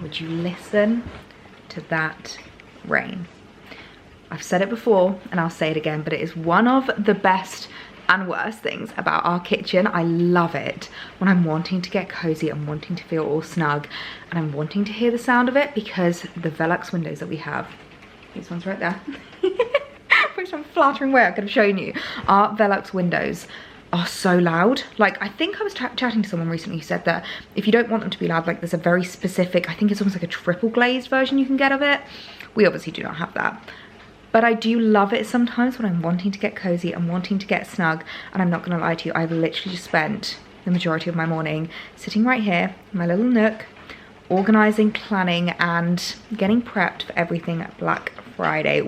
Would you listen to that rain? I've said it before and I'll say it again, but it is one of the best and worst things about our kitchen. I love it when I'm wanting to get cozy and wanting to feel all snug, and I'm wanting to hear the sound of it, because the Velux windows that we have, these ones right there, which I'm flattering way I could have shown you, our Velux windows are so loud. Like, I think I was chatting to someone recently who said that if you don't want them to be loud, like there's a very specific, I think it's almost like a triple glazed version you can get of it. We obviously do not have that. But I do love it sometimes when I'm wanting to get cozy and wanting to get snug. And I'm not gonna lie to you, I've literally just spent the majority of my morning sitting right here in my little nook, organizing, planning, and getting prepped for everything Black Friday.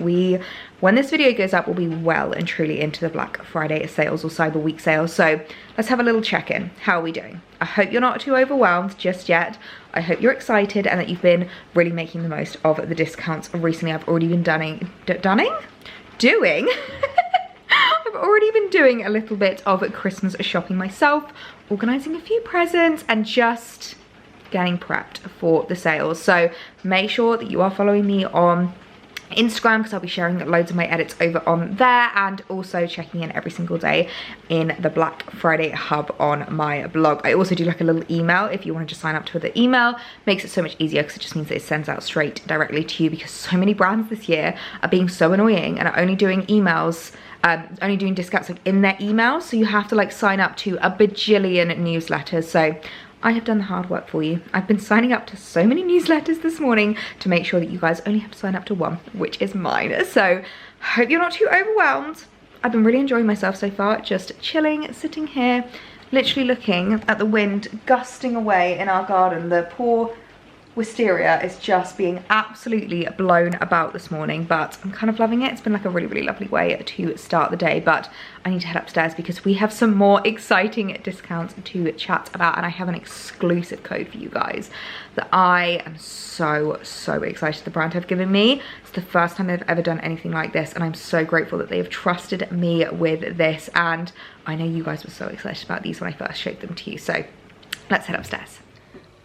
When this video goes up, we'll be well and truly into the Black Friday sales or Cyber Week sales. So let's have a little check-in. How are we doing? I hope you're not too overwhelmed just yet. I hope you're excited and that you've been really making the most of the discounts recently. I've already been doing I've already been doing a little bit of Christmas shopping myself, organizing a few presents and just getting prepped for the sales. So make sure that you are following me on Instagram, because I'll be sharing loads of my edits over on there, and also checking in every single day in the Black Friday hub on my blog. I also do like a little email if you want to just sign up to the email. Makes it so much easier because it just means that it sends out straight directly to you, because so many brands this year are being so annoying and are only doing emails, only doing discounts like in their emails, so you have to like sign up to a bajillion newsletters. So I have done the hard work for you. I've been signing up to so many newsletters this morning to make sure that you guys only have to sign up to one, which is mine. So hope you're not too overwhelmed. I've been really enjoying myself so far, just chilling, sitting here, literally looking at the wind gusting away in our garden. The poor wisteria is just being absolutely blown about this morning, but I'm kind of loving it. It's been like a really, really lovely way to start the day, but I need to head upstairs because we have some more exciting discounts to chat about, and I have an exclusive code for you guys that I am so excited the brand have given me. It's the first time they've ever done anything like this, and I'm so grateful that they have trusted me with this, and I know you guys were so excited about these when I first showed them to you. So let's head upstairs.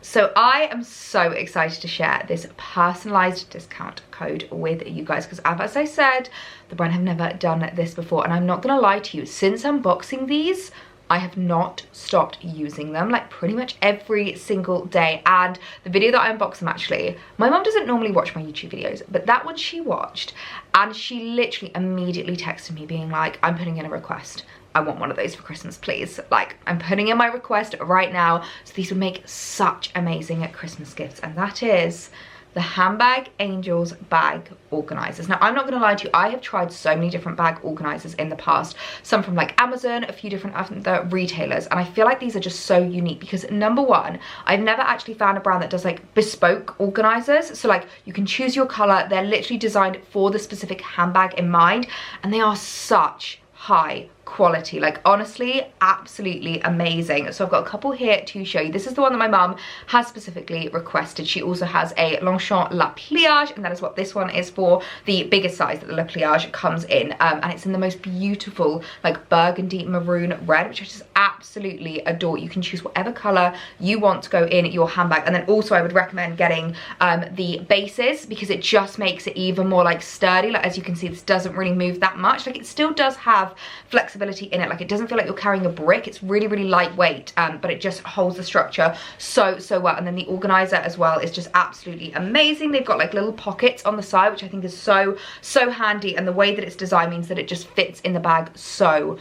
So I am so excited to share this personalized discount code with you guys, because as I said, the brand have never done this before, and I'm not gonna lie to you, since unboxing these, I have not stopped using them, like pretty much every single day. And the video that I unboxed them, actually, my mom doesn't normally watch my YouTube videos, but that one she watched, and she literally immediately texted me being like, I'm putting in a request. I want one of those for Christmas, please. Like, I'm putting in my request right now. So these would make such amazing Christmas gifts. And that is the Handbag Angels bag organizers. Now, I'm not gonna lie to you, I have tried so many different bag organizers in the past, some from like Amazon, a few different other retailers, and I feel like these are just so unique because, number one, I've never actually found a brand that does like bespoke organizers. So like, you can choose your color, they're literally designed for the specific handbag in mind, and they are such high quality, like honestly absolutely amazing. So I've got a couple here to show you. This is the one that my mum has specifically requested. She also has a Longchamp La Pliage, and that is what this one is for, the biggest size that the La Pliage comes in, and it's in the most beautiful like burgundy maroon red, which I just absolutely adore. You can choose whatever color you want to go in your handbag, and then also I would recommend getting the bases, because it just makes it even more like sturdy. Like, as you can see, this doesn't really move that much. Like, it still does have flexibility in it, like it doesn't feel like you're carrying a brick. It's really, really lightweight, but it just holds the structure so well. And then the organizer as well is just absolutely amazing. They've got like little pockets on the side, which I think is so handy, and the way that it's designed means that it just fits in the bag so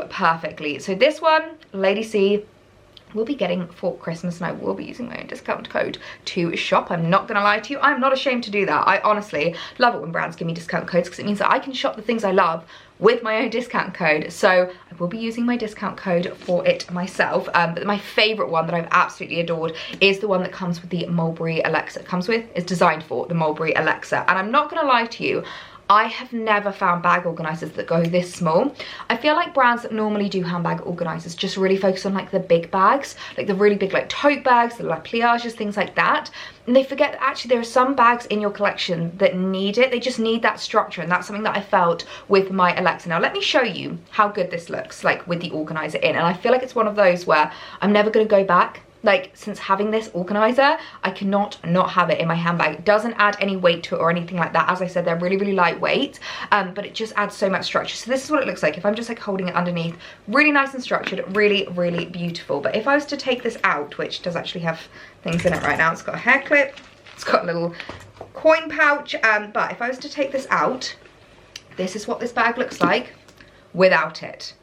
perfectly. So this one, Lady C, will be getting for Christmas, and I will be using my own discount code to shop. I'm not gonna lie to you, I'm not ashamed to do that. I honestly love it when brands give me discount codes, because it means that I can shop the things I love with my own discount code. So I will be using my discount code for it myself, but my favorite one that I've absolutely adored is the one that comes with the Mulberry Alexa. Is designed for the Mulberry Alexa, and I'm not gonna lie to you, I have never found bag organizers that go this small. I feel like brands that normally do handbag organizers just really focus on like the big bags, like the really big like tote bags, the La Pliages, things like that. And they forget that actually there are some bags in your collection that need it. They just need that structure, and that's something that I felt with my Alexa. Now let me show you how good this looks like with the organizer in, and I feel like it's one of those where I'm never gonna go back like, since having this organizer, I cannot not have it in my handbag. It doesn't add any weight to it or anything like that. As I said, they're really, really lightweight, but it just adds so much structure. So this is what it looks like if I'm just like holding it underneath. Really nice and structured, really, really beautiful. But if I was to take this out, which does actually have things in it right now, it's got a hair clip, it's got a little coin pouch, but if I was to take this out, this is what this bag looks like without it.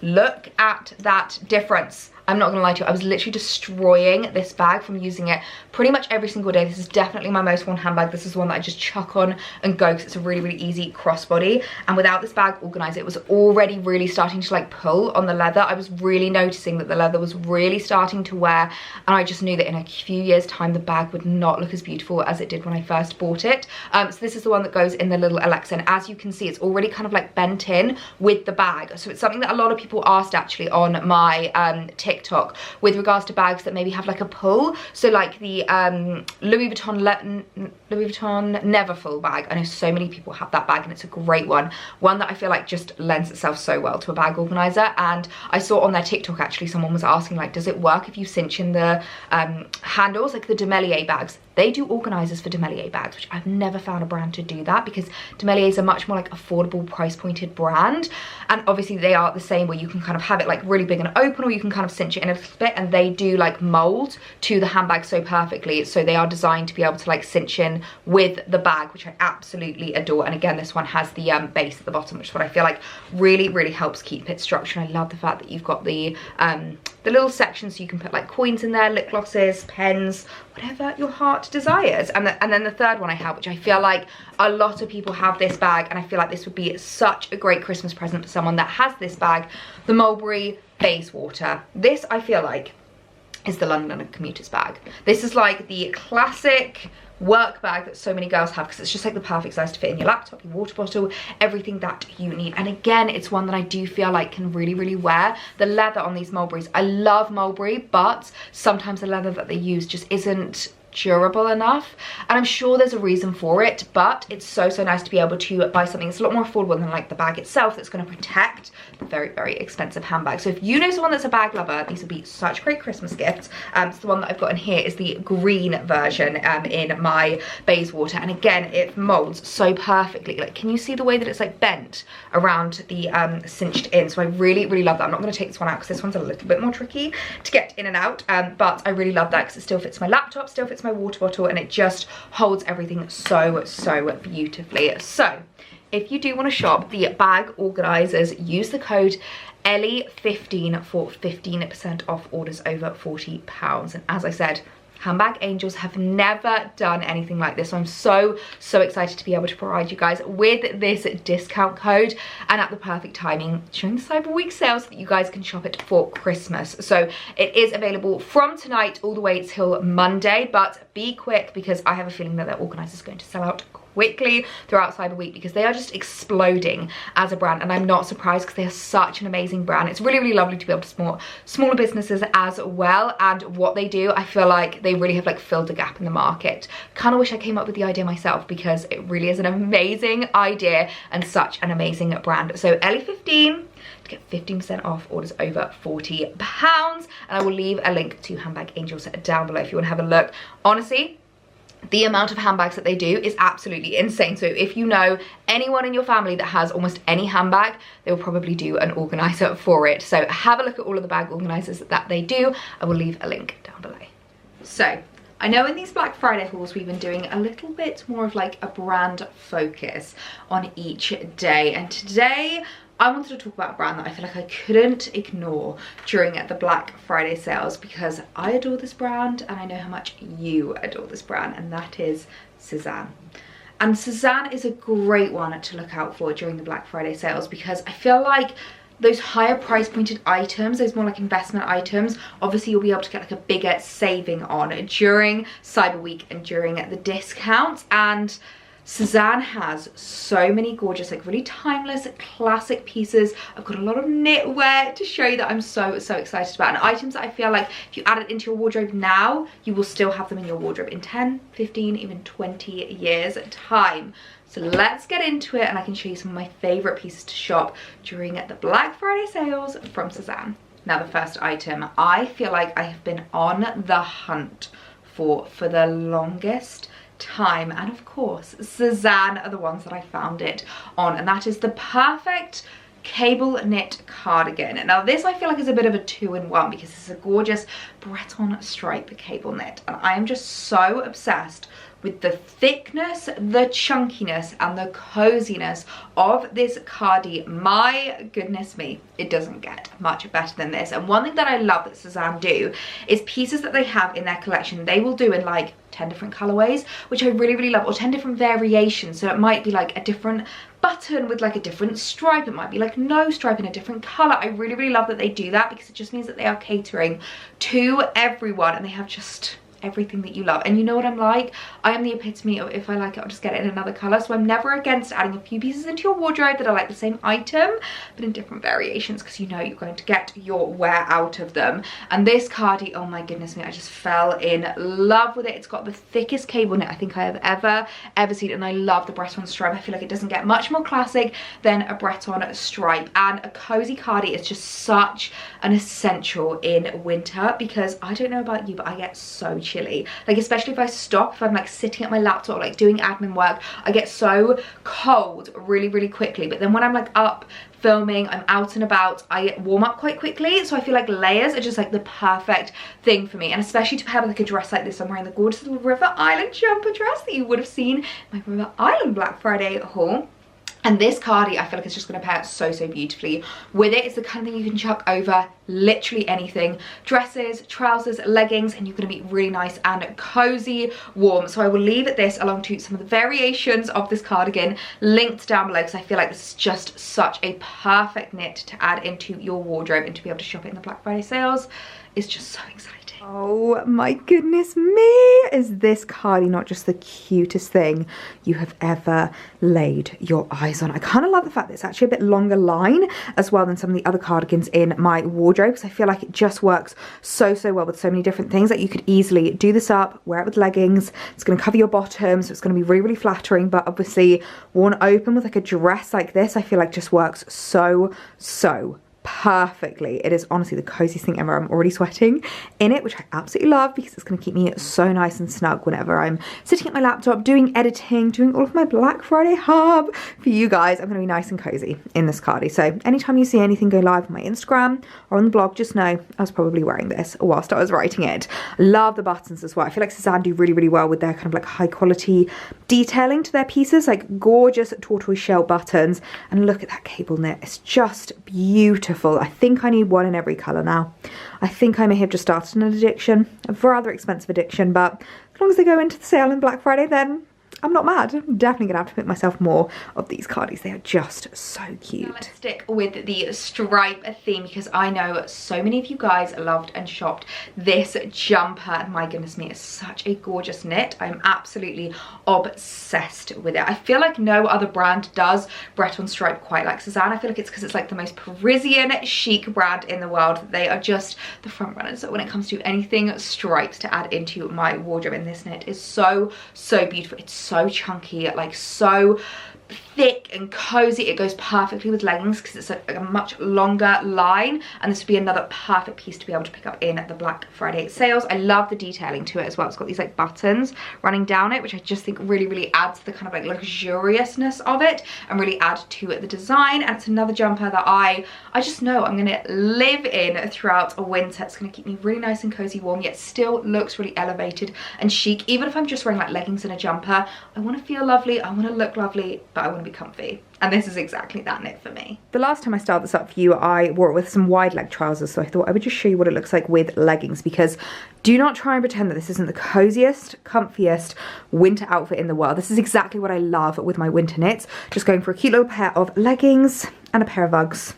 Look at that difference. I'm not gonna lie to you, I was literally destroying this bag from using it pretty much every single day. This is definitely my most worn handbag. This is one that I just chuck on and go because it's a really, really easy crossbody. And without this bag organizer, it was already really starting to like pull on the leather. I was really noticing that the leather was really starting to wear, and I just knew that in a few years time, the bag would not look as beautiful as it did when I first bought it. So this is the one that goes in the little Alexa, and as you can see, it's already kind of like bent in with the bag. So it's something that a lot of people asked actually on my TikTok with regards to bags that maybe have like a pull. So like the Louis Vuitton Neverfull bag. I know so many people have that bag, and it's a great one that I feel like just lends itself so well to a bag organizer. And I saw on their TikTok actually someone was asking, like, does it work if you cinch in the handles, like the Demelier bags? They do organizers for Demelier bags, which I've never found a brand to do that, because Demelier is a much more like affordable, price pointed brand, and obviously they are the same where you can kind of have it like really big and open, or you can kind of cinch it in a little bit, and they do like mold to the handbag so perfectly. So they are designed to be able to like cinch in with the bag, which I absolutely adore. And again, this one has the base at the bottom, which is what I feel like really, really helps keep it structured. I love the fact that you've got the little section so you can put like coins in there, lip glosses, pens, whatever your heart desires. And then the third one I have, which I feel like a lot of people have this bag, and I feel like this would be such a great Christmas present for someone that has this bag, the Mulberry Bayswater. This I feel like is the London commuter's bag. This is like the classic work bag that so many girls have, because it's just like the perfect size to fit in your laptop, your water bottle, everything that you need. And again, it's one that I do feel like can really, really wear. The leather on these Mulberries, I love Mulberry, but sometimes the leather that they use just isn't durable enough, and I'm sure there's a reason for it, but it's so nice to be able to buy something that's a lot more affordable than like the bag itself, that's going to protect the very, very expensive handbag. So if you know someone that's a bag lover, these would be such great Christmas gifts. So the one that I've got in here is the green version in my Bayswater, and again, it molds so perfectly. Like, can you see the way that it's like bent around the cinched in? So I really, really love that. I'm not going to take this one out because this one's a little bit more tricky to get in and out, but I really love that because it still fits my laptop, still fits my water bottle, and it just holds everything so beautifully. So if you do want to shop the bag organizers, use the code ELLIE15 for 15% off orders over £40. And as I said, Handbag Angels have never done anything like this, so I'm so excited to be able to provide you guys with this discount code, and at the perfect timing during the Cyber Week sale, so that you guys can shop it for Christmas. So it is available from tonight all the way till Monday, but be quick because I have a feeling that their organizer is going to sell out quickly throughout Cyber Week, because they are just exploding as a brand, and I'm not surprised because they are such an amazing brand. It's really, really lovely to be able to support smaller businesses as well, and what they do, I feel like they really have like filled a gap in the market. Kind of wish I came up with the idea myself, because it really is an amazing idea and such an amazing brand. So ELLIE15 to get 15% off orders over £40, and I will leave a link to Handbag Angels down below if you want to have a look. Honestly, the amount of handbags that they do is absolutely insane. So if you know anyone in your family that has almost any handbag, they will probably do an organizer for it. So have a look at all of the bag organizers that they do. I will leave a link down below. So I know in these Black Friday hauls we've been doing a little bit more of like a brand focus on each day, and today I wanted to talk about a brand that I feel like I couldn't ignore during the Black Friday sales, because I adore this brand and I know how much you adore this brand, and that is Sezane. And Sezane is a great one to look out for during the Black Friday sales, because I feel like those higher price pointed items, those more like investment items, obviously you'll be able to get like a bigger saving on during Cyber Week and during the discounts. And Sezane has so many gorgeous, like really timeless, classic pieces. I've got a lot of knitwear to show you that I'm so excited about, and items that I feel like if you add it into your wardrobe now, you will still have them in your wardrobe in 10, 15, even 20 years time. So let's get into it, and I can show you some of my favorite pieces to shop during the Black Friday sales from Sezane. Now the first item, I feel like I have been on the hunt for the longest time, and of course Sezane are the ones that I found it on, and that is the perfect cable knit cardigan. Now this I feel like is a bit of a two-in-one because it's a gorgeous Breton stripe cable knit, and I am just so obsessed with the thickness, the chunkiness, and the coziness of this cardi. My goodness me, it doesn't get much better than this. And one thing that I love that Sezane do is pieces that they have in their collection, they will do in like 10 different colorways, which I really, really love, or 10 different variations. So it might be like a different button with like a different stripe, it might be like no stripe in a different color. I really, really love that they do that because it just means that they are catering to everyone, and they have just everything that you love. And you know what I'm like? I am the epitome of if I like it, I'll just get it in another color. So I'm never against adding a few pieces into your wardrobe that are like the same item but in different variations, because you know you're going to get your wear out of them. And this cardi, oh my goodness me, I just fell in love with it. It's got the thickest cable knit I think I have ever seen, and I love the Breton stripe. I feel like it doesn't get much more classic than a Breton stripe, and a cozy cardi is just such an essential in winter, because I don't know about you, but I get so chilly, like especially if I stop, if I'm like sitting at my laptop like doing admin work, I get so cold really, really quickly. But then when I'm like up filming, I'm out and about, I warm up quite quickly. So I feel like layers are just like the perfect thing for me, and especially to pair with like a dress like this. I'm wearing the gorgeous little River Island jumper dress that you would have seen in my River Island Black Friday haul. And this cardi, I feel like it's just going to pair so, so beautifully with it. It's the kind of thing you can chuck over literally anything. Dresses, trousers, leggings, and you're going to be really nice and cozy, warm. So I will leave this along to some of the variations of this cardigan linked down below, because I feel like this is just such a perfect knit to add into your wardrobe, and to be able to shop it in the Black Friday sales is just so exciting. Oh my goodness me, is this cardi not just the cutest thing you have ever laid your eyes on? I kind of love the fact that it's actually a bit longer line as well than some of the other cardigans in my wardrobe, because I feel like it just works so, so well with so many different things. That you could easily do this up, wear it with leggings, it's going to cover your bottom, so it's going to be really, really flattering, but obviously worn open with like a dress like this, I feel like just works so, so perfectly. It is honestly the coziest thing ever. I'm already sweating in it, which I absolutely love, because it's going to keep me so nice and snug whenever I'm sitting at my laptop doing editing, doing all of my Black Friday hub for you guys. I'm going to be nice and cozy in this cardi. So anytime you see anything go live on my Instagram or on the blog, just know I was probably wearing this whilst I was writing it. Love the buttons as well. I feel like Sezane do really, really well with their kind of like high quality detailing to their pieces, like gorgeous tortoise shell buttons. And look at that cable knit, it's just beautiful. I think I need one in every colour now. I think I may have just started an addiction, a rather expensive addiction, but as long as they go into the sale on Black Friday, then I'm not mad. I'm definitely gonna have to pick myself more of these cardis. They are just so cute. Now let's stick with the stripe theme, because I know so many of you guys loved and shopped this jumper, and my goodness me, it's such a gorgeous knit. I'm absolutely obsessed with it. I feel like no other brand does Breton stripe quite like Sezane. I feel like it's because it's like the most Parisian chic brand in the world. They are just the front runners when it comes to anything stripes to add into my wardrobe, and this knit is so, so beautiful. It's so chunky, like so thick and cozy. It goes perfectly with leggings because it's a much longer line, and this would be another perfect piece to be able to pick up in the Black Friday sales. I love the detailing to it as well. It's got these like buttons running down it, which I just think really, really adds to the kind of like luxuriousness of it and really add to the design. And it's another jumper that I just know I'm gonna live in throughout a winter. It's gonna keep me really nice and cozy, warm, yet still looks really elevated and chic. Even if I'm just wearing like leggings and a jumper, I want to feel lovely, I want to look lovely, but I want to be comfy. And this is exactly that knit for me. The last time I styled this up for you, I wore it with some wide leg trousers, so I thought I would just show you what it looks like with leggings, because do not try and pretend that this isn't the coziest, comfiest winter outfit in the world. This is exactly what I love with my winter knits. Just going for a cute little pair of leggings and a pair of Uggs.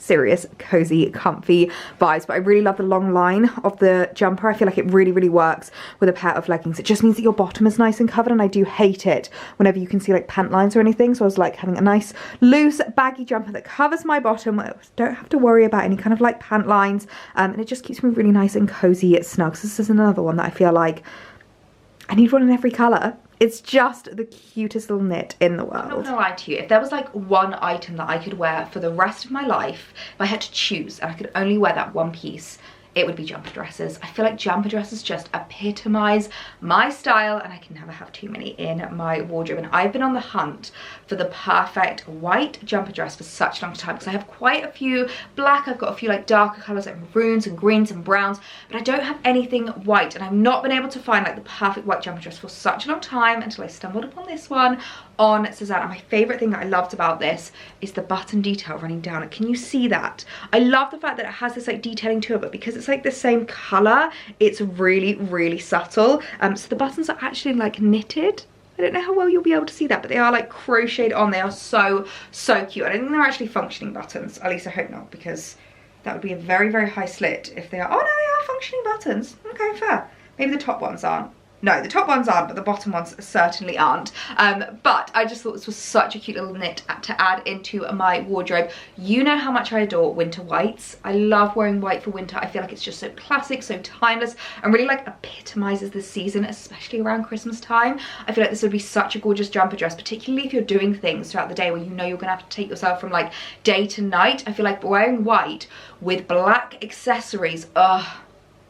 Serious, cozy, comfy vibes. But I really love the long line of the jumper. I feel like it really, really works with a pair of leggings. It just means that your bottom is nice and covered, and I do hate it whenever you can see like pant lines or anything. So I was like having a nice loose baggy jumper that covers my bottom. I don't have to worry about any kind of like pant lines, and it just keeps me really nice and cozy, snug. So this is another one that I feel like I need one in every colour. It's just the cutest little knit in the world. I'm not gonna lie to you, if there was like one item that I could wear for the rest of my life, if I had to choose and I could only wear that one piece, it would be jumper dresses. I feel like jumper dresses just epitomise my style, and I can never have too many in my wardrobe. And I've been on the hunt for the perfect white jumper dress for such a long time, because I have quite a few black, I've got a few like darker colours like maroons and greens and browns, but I don't have anything white, and I've not been able to find like the perfect white jumper dress for such a long time until I stumbled upon this one on Sezane. And my favourite thing that I loved about this is the button detail running down it. Can you see that? I love the fact that it has this like detailing to it, but because it's like the same colour, it's really, really subtle. So the buttons are actually like knitted. I don't know how well you'll be able to see that, but they are like crocheted on. They are so, so cute. I don't think they're actually functioning buttons. At least I hope not, because that would be a very, very high slit if they are. Oh no, they are functioning buttons. Okay, fair. Maybe the top ones aren't. No, the top ones aren't, but the bottom ones certainly aren't. But I just thought this was such a cute little knit to add into my wardrobe. You know how much I adore winter whites. I love wearing white for winter. I feel like it's just so classic, so timeless, and really like epitomizes the season, especially around Christmas time. I feel like this would be such a gorgeous jumper dress, particularly if you're doing things throughout the day where you know you're gonna have to take yourself from like day to night. I feel like wearing white with black accessories,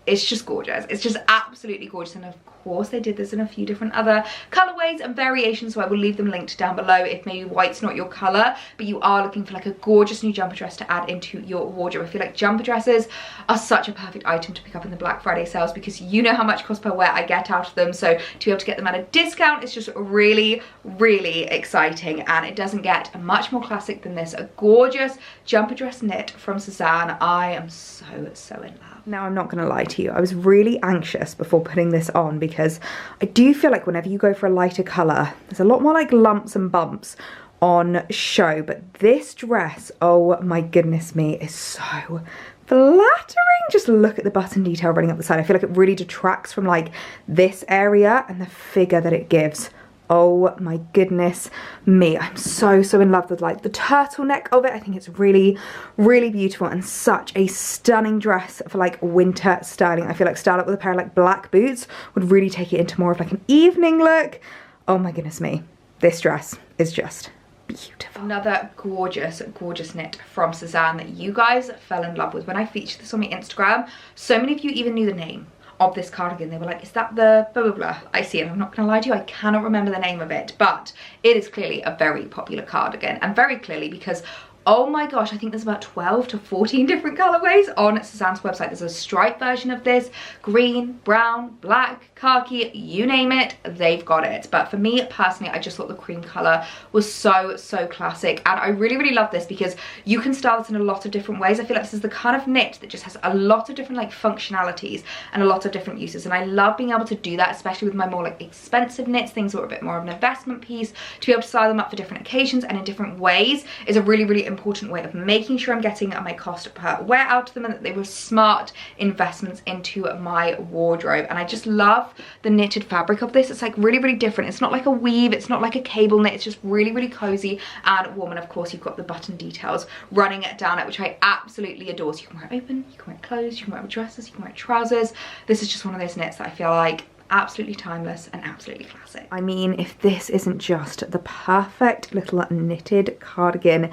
it's just gorgeous. It's just absolutely gorgeous. And of course they did this in a few different other colorways and variations, so I will leave them linked down below if maybe white's not your color, but you are looking for like a gorgeous new jumper dress to add into your wardrobe. I feel like jumper dresses are such a perfect item to pick up in the Black Friday sales, because you know how much cosplay wear I get out of them, so to be able to get them at a discount is just really, really exciting. And it doesn't get much more classic than this, a gorgeous jumper dress knit from Sezane. I am so, so in love. Now, I'm not gonna lie to you, I was really anxious before putting this on, because I do feel like whenever you go for a lighter colour, there's a lot more like lumps and bumps on show, but this dress, oh my goodness me, is so flattering. Just look at the button detail running up the side. I feel like it really detracts from like this area and the figure that it gives. Oh my goodness me, I'm so, so in love with like the turtleneck of it. I think it's really, really beautiful and such a stunning dress for like winter styling. I feel like style it with a pair of like black boots would really take it into more of like an evening look. Oh my goodness me, this dress is just beautiful. Another gorgeous, gorgeous knit from Sezane that you guys fell in love with. When I featured this on my Instagram, so many of you even knew the name of this cardigan. They were like, is that the blah blah blah? I see it. I'm not gonna lie to you, I cannot remember the name of it, but it is clearly a very popular cardigan, and very clearly because, oh my gosh, I think there's about 12 to 14 different colorways on Sezane's website. There's a striped version of this, green, brown, black, khaki, you name it, they've got it. But for me personally, I just thought the cream color was so, so classic. And I really, really love this because you can style this in a lot of different ways. I feel like this is the kind of knit that just has a lot of different like functionalities and a lot of different uses. And I love being able to do that, especially with my more like expensive knits, things that are a bit more of an investment piece, to be able to style them up for different occasions and in different ways is a really, really important way of making sure I'm getting my cost per wear out of them, and that they were smart investments into my wardrobe. And I just love the knitted fabric of this. It's like really, really different. It's not like a weave, it's not like a cable knit, it's just really, really cozy and warm. And of course you've got the button details running it down it, which I absolutely adore. So you can wear it open, you can wear it closed, you can wear it with dresses, you can wear it with trousers. This is just one of those knits that I feel like absolutely timeless and absolutely classic. I mean, if this isn't just the perfect little knitted cardigan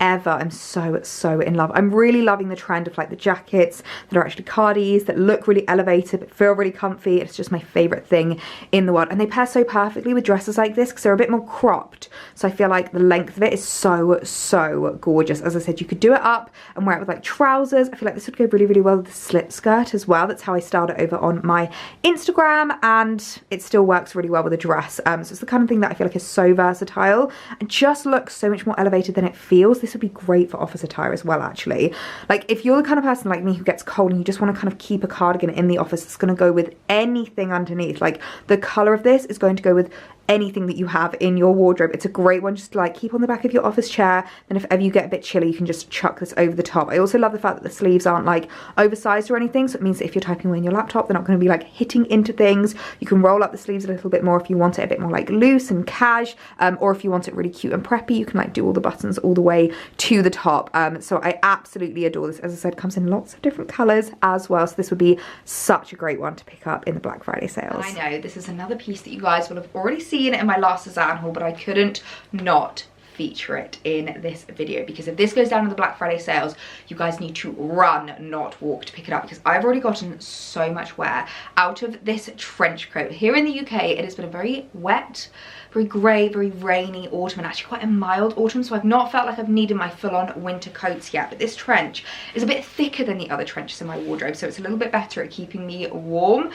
ever, I'm so, so in love. I'm really loving the trend of like the jackets that are actually cardis, that look really elevated but feel really comfy. It's just my favorite thing in the world, and they pair so perfectly with dresses like this because they're a bit more cropped, so I feel like the length of it is so, so gorgeous. As I said, you could do it up and wear it with like trousers. I feel like this would go really, really well with the slip skirt as well. That's how I styled it over on my Instagram, and it still works really well with a dress. So it's the kind of thing that I feel like is so versatile and just looks so much more elevated than it feels. This would be great for office attire as well, actually. Like if you're the kind of person like me who gets cold and you just want to kind of keep a cardigan in the office, it's going to go with anything underneath. Like the color of this is going to go with anything that you have in your wardrobe. It's a great one just to like keep on the back of your office chair, and if ever you get a bit chilly you can just chuck this over the top. I also love the fact that the sleeves aren't like oversized or anything, so it means that if you're typing away on your laptop they're not going to be like hitting into things. You can roll up the sleeves a little bit more if you want it a bit more like loose and cash, or if you want it really cute and preppy you can like do all the buttons all the way to the top. So I absolutely adore this. As I said, comes in lots of different colors as well, so this would be such a great one to pick up in the Black Friday sales. I know this is another piece that you guys will have already seen seen in my last Sezane haul, but I couldn't not feature it in this video, because if this goes down in the Black Friday sales, you guys need to run, not walk, to pick it up, because I've already gotten so much wear out of this trench coat. Here in the UK, it has been a very wet, very grey, very rainy autumn, and actually quite a mild autumn, so I've not felt like I've needed my full-on winter coats yet, but this trench is a bit thicker than the other trenches in my wardrobe, so it's a little bit better at keeping me warm.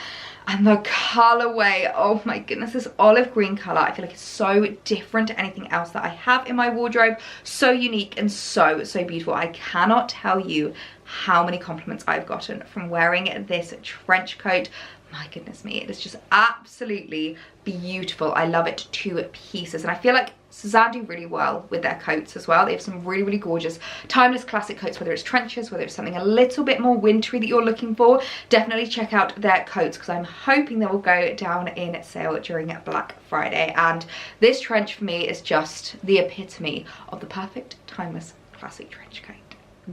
And the colourway, oh my goodness, this olive green colour, I feel like it's so different to anything else that I have in my wardrobe. So unique and so beautiful. I cannot tell you how many compliments I've gotten from wearing this trench coat. My goodness me, it is just absolutely beautiful. I love it to pieces, and I feel like Sezane do really well with their coats as well. They have some really gorgeous timeless classic coats, whether it's trenches, whether it's something a little bit more wintry that you're looking for. Definitely check out their coats, because I'm hoping they will go down in sale during Black Friday. And this trench for me is just the epitome of the perfect timeless classic trench coat.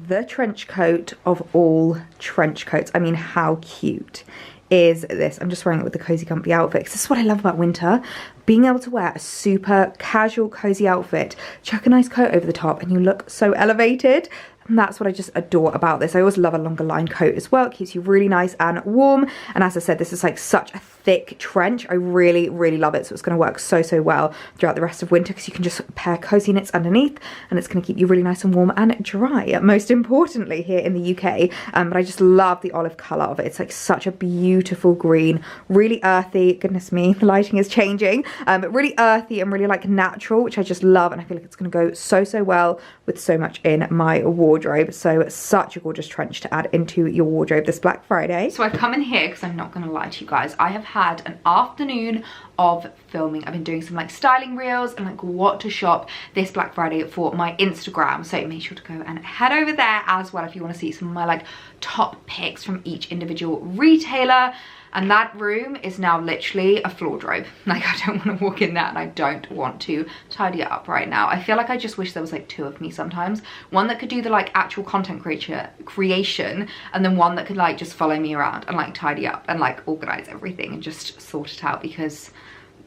The trench coat of all trench coats. I mean, how cute is this? I'm just wearing it with the cozy comfy outfit, because this is what I love about winter, being able to wear a super casual cozy outfit, chuck a nice coat over the top, and you look so elevated. And that's what I just adore about this. I always love a longer line coat as well. It keeps you really nice and warm. And as I said, this is like such a thick trench. I really love it. So it's going to work so well throughout the rest of winter, because you can just pair cozy knits underneath, and it's going to keep you really nice and warm and dry, most importantly here in the UK. But I just love the olive colour of it. It's like such a beautiful green, really earthy. Goodness me, the lighting is changing. But really earthy and really like natural, which I just love. And I feel like it's going to go so well with so much in my wardrobe. So such a gorgeous trench to add into your wardrobe this Black Friday. So I've come in here because I'm not going to lie to you guys, I have had an afternoon of filming. I've been doing some like styling reels and like what to shop this Black Friday for my Instagram, so make sure to go and head over there as well if you want to see some of my like top picks from each individual retailer. And that room is now literally a floor drobe. Like, I don't want to walk in that, and I don't want to tidy it up right now. I feel like I just wish there was like two of me sometimes. One that could do the like actual content creation, and then one that could like just follow me around and like tidy up and like organize everything and just sort it out, because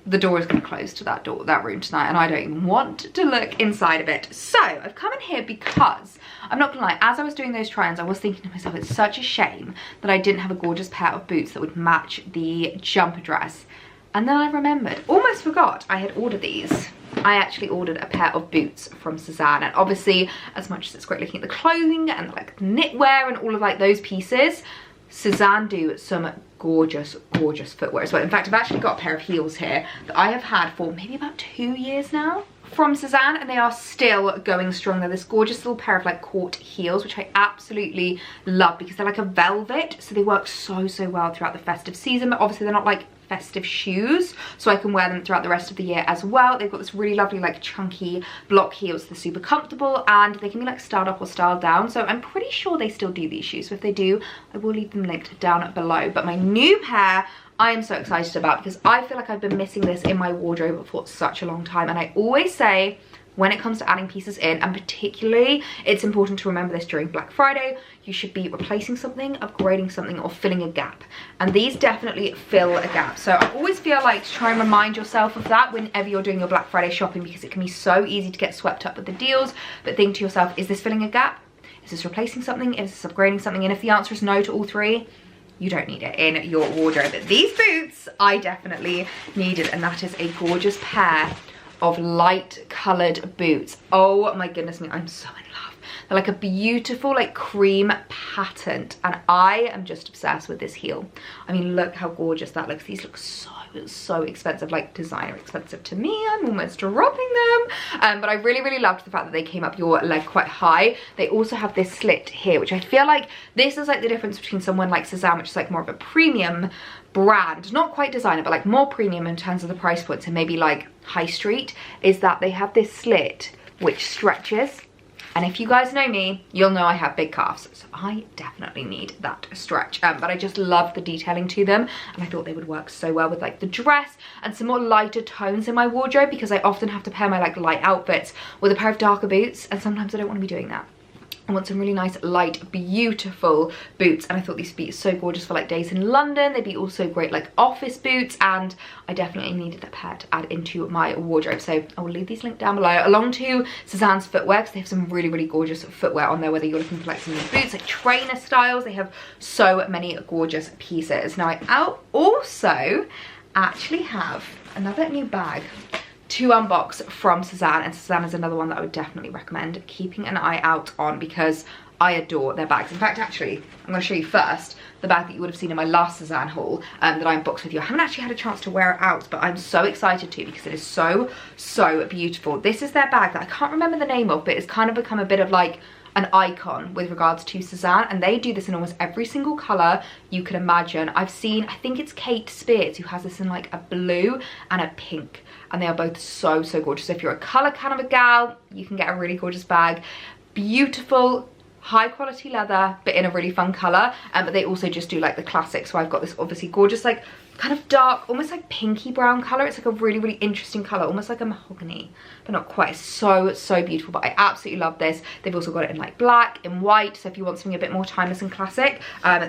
the door is going to close to that room tonight, and I don't even want to look inside of it. So I've come in here because I'm not gonna lie, as I was doing those try-ons, I was thinking to myself, it's such a shame that I didn't have a gorgeous pair of boots that would match the jumper dress. And then I remembered, almost forgot, I had ordered these. I actually ordered a pair of boots from Sezane, and obviously, as much as it's great looking at the clothing and like knitwear and all of like those pieces, Sezane do some gorgeous footwear as well. In fact, I've actually got a pair of heels here that I have had for maybe about 2 years now from Sezane, and they are still going strong. They're this gorgeous little pair of like court heels, which I absolutely love because they're like a velvet, so they work so well throughout the festive season. But obviously they're not like festive shoes, so I can wear them throughout the rest of the year as well. They've got this really lovely like chunky block heels. They're super comfortable, and they can be like styled up or styled down, so I'm pretty sure they still do these shoes. So if they do, I will leave them linked down below. But my new pair I am so excited about, because I feel like I've been missing this in my wardrobe for such a long time. And I always say, when it comes to adding pieces in, and particularly it's important to remember this during Black Friday, you should be replacing something, upgrading something, or filling a gap. And these definitely fill a gap. So I always feel like to try and remind yourself of that whenever you're doing your Black Friday shopping, because it can be so easy to get swept up with the deals. But think to yourself, is this filling a gap? Is this replacing something? Is this upgrading something? And if the answer is no to all three, you don't need it in your wardrobe. But these boots I definitely needed, and that is a gorgeous pair of light colored boots. Oh my goodness me, I'm so in love. They're like a beautiful like cream patterned, and I am just obsessed with this heel. I mean, look how gorgeous that looks. These look so expensive, like designer expensive to me. I'm almost dropping them. But I really loved the fact that they came up your leg quite high. They also have this slit here, which I feel like this is like the difference between someone like Sezane, which is like more of a premium brand, not quite designer, but like more premium in terms of the price points, and maybe like high street, is that they have this slit which stretches. And if you guys know me, you'll know I have big calves, so I definitely need that stretch. But I just love the detailing to them, and I thought they would work so well with like the dress and some more lighter tones in my wardrobe, because I often have to pair my like light outfits with a pair of darker boots, and sometimes I don't want to be doing that. I want some really nice, light, beautiful boots, and I thought these would be so gorgeous for like days in London. They'd be also great like office boots, and I definitely needed a pair to add into my wardrobe. So I will leave these linked down below, along to Sezane's footwear, because they have some really, really gorgeous footwear on there, whether you're looking for like some new boots, like trainer styles. They have so many gorgeous pieces. Now I also actually have another new bag to unbox from Sezane, and Sezane is another one that I would definitely recommend keeping an eye out on, because I adore their bags. In fact, actually, I'm going to show you first the bag that you would have seen in my last Sezane haul that I unboxed with you. I haven't actually had a chance to wear it out, but I'm so excited to, because it is so, so beautiful. This is their bag that I can't remember the name of, but it's kind of become a bit of like an icon with regards to Sezane, and they do this in almost every single colour you can imagine. I've seen, I think it's Kate Spears who has this in like a blue and a pink, and they are both so, so gorgeous. So if you're a colour kind of a gal, you can get a really gorgeous bag. Beautiful, high quality leather, but in a really fun colour. But they also just do like the classics. So I've got this obviously gorgeous, like kind of dark, almost like pinky brown colour. It's like a really, really interesting colour, almost like a mahogany, but not quite. It's so, so beautiful. But I absolutely love this. They've also got it in like black, in white. So if you want something a bit more timeless and classic,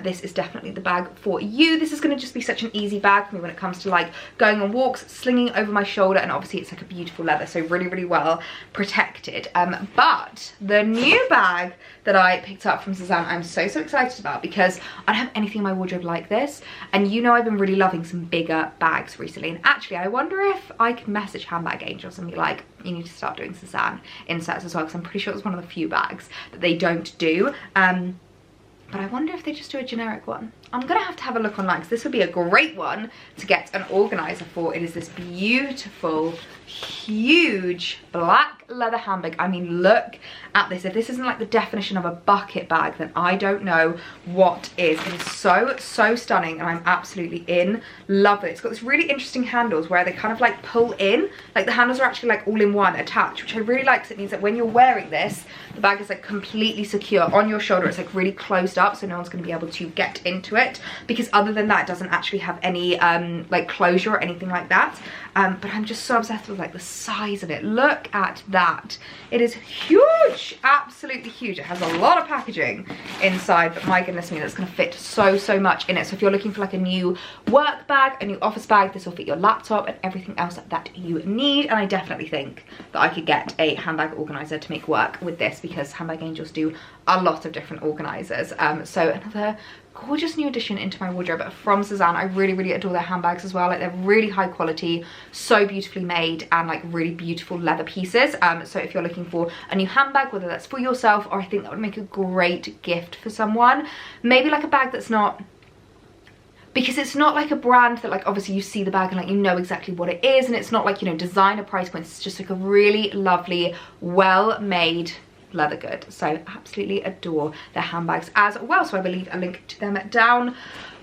this is definitely the bag for you. This is going to just be such an easy bag for me when it comes to like going on walks, slinging over my shoulder, and obviously it's like a beautiful leather, so really, really well protected. But the new bag that I picked up from Sezane, I'm so, so excited about, because I don't have anything in my wardrobe like this, and you know I've been really loving some bigger bags recently. And actually I wonder if I can message Handbag Angels and be like, you need to start doing Sezane inserts as well, because I'm pretty sure it's one of the few bags that they don't do. But I wonder if they just do a generic one. I'm gonna have to have a look online, because this would be a great one to get an organizer for. It is this beautiful, huge black leather handbag. I mean, look at this. If this isn't like the definition of a bucket bag, then I don't know what is. It is so, so stunning, and I'm absolutely in love with it. It's got this really interesting handles where they kind of like pull in, like the handles are actually like all in one attached, which I really like, because it means that when you're wearing this, the bag is like completely secure on your shoulder. It's like really closed up, so no one's going to be able to get into it, because other than that, it doesn't actually have any like closure or anything like that. But I'm just so obsessed with like the size of it. Look at that. It is huge, absolutely huge. It has a lot of packaging inside, but my goodness me, that's going to fit so, so much in it. So if you're looking for like a new work bag, a new office bag, this will fit your laptop and everything else that you need. And I definitely think that I could get a handbag organizer to make work with this, because Handbag Angels do a lot of different organizers. So another gorgeous new addition into my wardrobe from Sezane. I really, really adore their handbags as well. Like, they're really high quality, so beautifully made, and like really beautiful leather pieces. So if you're looking for a new handbag, whether that's for yourself, or I think that would make a great gift for someone, maybe like a bag that's not, because it's not like a brand that like obviously you see the bag and like you know exactly what it is, and it's not like, you know, designer price points. It's just like a really lovely, well made leather good. So absolutely adore their handbags as well. So I will leave a link to them down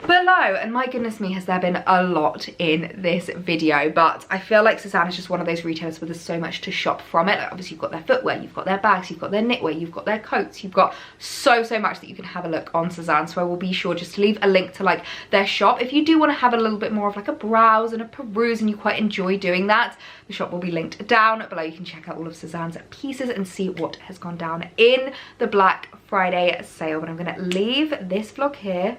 below. And my goodness me, has there been a lot in this video, but I feel like Sezane is just one of those retailers where there's so much to shop from it. Like, obviously you've got their footwear, you've got their bags, you've got their knitwear, you've got their coats, you've got so, so much that you can have a look on Sezane. So I will be sure just to leave a link to like their shop if you do want to have a little bit more of like a browse and a peruse, and you quite enjoy doing that. The shop will be linked down below. You can check out all of Sezane's pieces and see what has gone down in the Black Friday sale. But I'm going to leave this vlog here.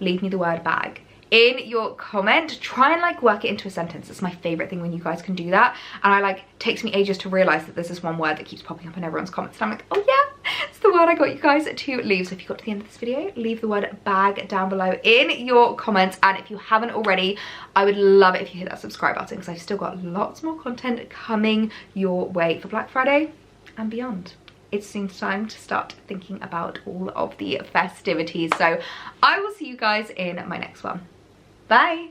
Leave me the word bag in your comment. Try and like work it into a sentence. It's my favorite thing when you guys can do that, and I like, takes me ages to realize that there's this one word that keeps popping up in everyone's comments, and I'm like, oh yeah, it's the word I got you guys to leave. So if you got to the end of this video, leave the word bag down below in your comments. And if you haven't already, I would love it if you hit that subscribe button, because I've still got lots more content coming your way for Black Friday and beyond. It's soon time to start thinking about all of the festivities. So I will see you guys in my next one. Bye.